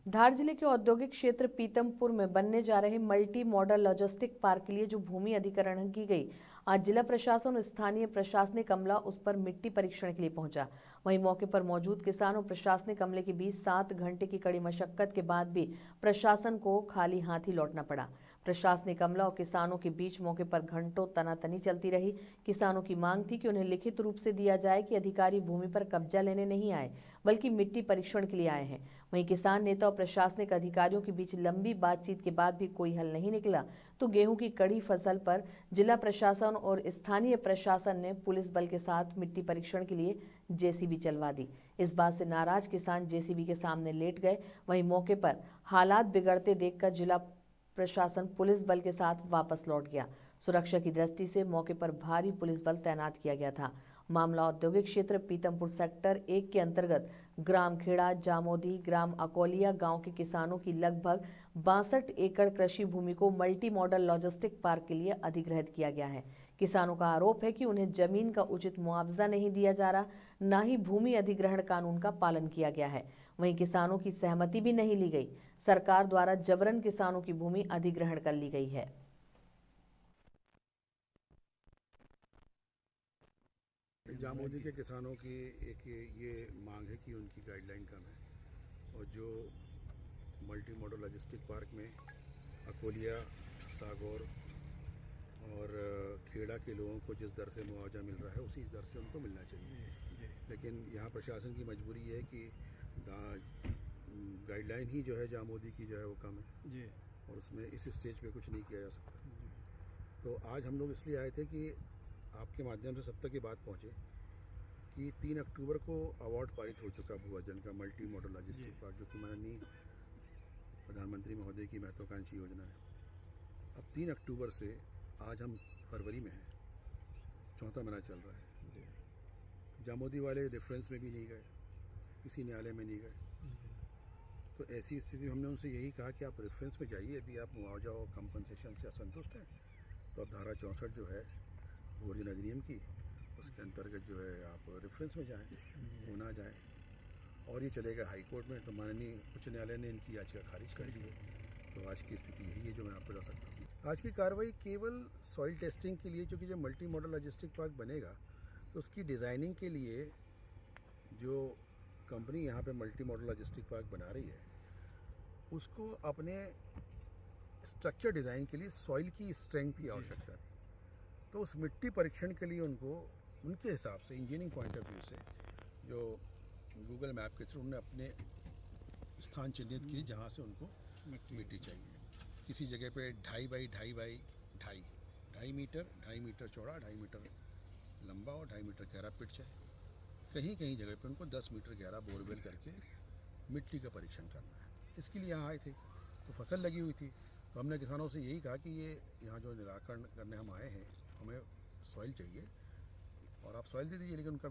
धार जिले के औद्योगिक क्षेत्र पीतमपुर में बनने जा रहे मल्टी मॉडल लॉजिस्टिक पार्क के लिए जो भूमि अधिग्रहण की गई, आज जिला प्रशासन और स्थानीय प्रशासनिक अमला उस पर मिट्टी परीक्षण के लिए पहुंचा। वहीं मौके पर मौजूद किसान और प्रशासनिक अमले के बीच 7 घंटे की कड़ी मशक्कत के बाद भी प्रशासन को खाली हाथ ही लौटना पड़ा। प्रशासनिक अमला और किसानों के बीच मौके पर घंटों तनातनी चलती रही। किसानों की मांग थी कि उन्हें लिखित रूप से दिया जाए कि अधिकारी भूमि पर कब्जा लेने नहीं आए बल्कि मिट्टी परीक्षण के लिए आए हैं। वहीं किसान नेता और प्रशासनिक अधिकारियों के बीच लंबी बातचीत के बाद भी कोई हल नहीं निकला तो गेहूं की कड़ी फसल पर जिला प्रशासन और स्थानीय प्रशासन ने पुलिस बल के साथ मिट्टी परीक्षण के लिए जेसीबी चलवा दी। इस बात से नाराज किसान जेसीबी के सामने लेट गए। वहीं मौके पर हालात बिगड़ते देखकर जिला प्रशासन पुलिस बल के साथ वापस लौट गया। सुरक्षा की दृष्टि से मौके पर भारी पुलिस बल तैनात किया गया था। मामला औद्योगिक क्षेत्र पीतमपुर सेक्टर 1 के अंतर्गत ग्राम खेड़ा जामोदी ग्राम अकोलिया गांव के किसानों की लगभग 62 एकड़ कृषि भूमि को मल्टी मॉडल लॉजिस्टिक पार्क के लिए अधिग्रहित किया गया है। किसानों का आरोप है कि उन्हें जमीन का उचित मुआवजा नहीं दिया जा रहा, न ही भूमि अधिग्रहण कानून का पालन किया गया है। वहीं किसानों की सहमति भी नहीं ली गई। सरकार द्वारा जबरन किसानों की भूमि अधिग्रहण कर ली गई है। जामोदी के किसानों की एक ये मांग है कि उनकी गाइडलाइन कम है और जो मल्टी मॉडल लॉजिस्टिक पार्क में अकोलिया सागौर और खेड़ा के लोगों को जिस दर से मुआवजा मिल रहा है उसी दर से उनको मिलना चाहिए। लेकिन यहाँ प्रशासन की मजबूरी है कि गाइडलाइन ही जो है जामोदी की जो है वो कम है जी, और उसमें इस स्टेज पे कुछ नहीं किया जा सकता। तो आज हम लोग इसलिए आए थे कि आपके माध्यम से सब तक ये बात पहुँचे कि 3 अक्टूबर को अवार्ड पारित हो चुका भूअर्जन का मल्टी मॉडल लॉजिस्टिक पार्क, जो कि माननीय प्रधानमंत्री महोदय की महत्वाकांक्षी योजना है। अब 3 अक्टूबर से आज हम फरवरी में हैं, चौथा महीना चल रहा है। जामोदी वाले रेफरेंस में भी नहीं गए, किसी न्यायालय में नहीं गए। तो ऐसी स्थिति में हमने उनसे यही कहा कि आप रेफरेंस में जाइए, यदि आप मुआवजा और कंपनसेशन से असंतुष्ट हैं तो आप धारा 64 जो है भूअर्जन अधिनियम की, उसके अंतर्गत जो है आप रेफरेंस में जाएं, वो ना जाएं और ये चलेगा हाई कोर्ट में। तो माननीय उच्च न्यायालय ने इनकी याचिका खारिज कर दी है। तो आज की स्थिति यही है जो मैं आपको बता सकता हूँ। आज की कार्रवाई केवल सॉइल टेस्टिंग के लिए, क्योंकि जब मल्टी मॉडल लॉजिस्टिक पार्क बनेगा तो उसकी डिज़ाइनिंग के लिए जो कंपनी यहाँ पे मल्टी मॉडल लॉजिस्टिक पार्क बना रही है उसको अपने स्ट्रक्चर डिज़ाइन के लिए सॉइल की स्ट्रेंथ की आवश्यकता थी। तो उस मिट्टी परीक्षण के लिए उनको उनके हिसाब से इंजीनियरिंग पॉइंट ऑफ व्यू से जो गूगल मैप के थ्रू उन्होंने अपने स्थान चिन्हित किए जहाँ से उनको मिट्टी चाहिए। किसी जगह पे 2.5 बाई 2.5 बाई 2.5 मीटर चौड़ा, 2.5 मीटर लंबा और 2.5 मीटर गहरा पिच है। कहीं कहीं जगह पे उनको 10 मीटर गहरा बोरवेल करके मिट्टी का परीक्षण करना है। इसके लिए यहाँ आए थे तो फसल लगी हुई थी। तो हमने किसानों से यही कहा कि ये यहाँ जो निराकरण करने हम आए हैं, हमें सॉइल चाहिए और आप सॉइल दे दीजिए, लेकिन उनका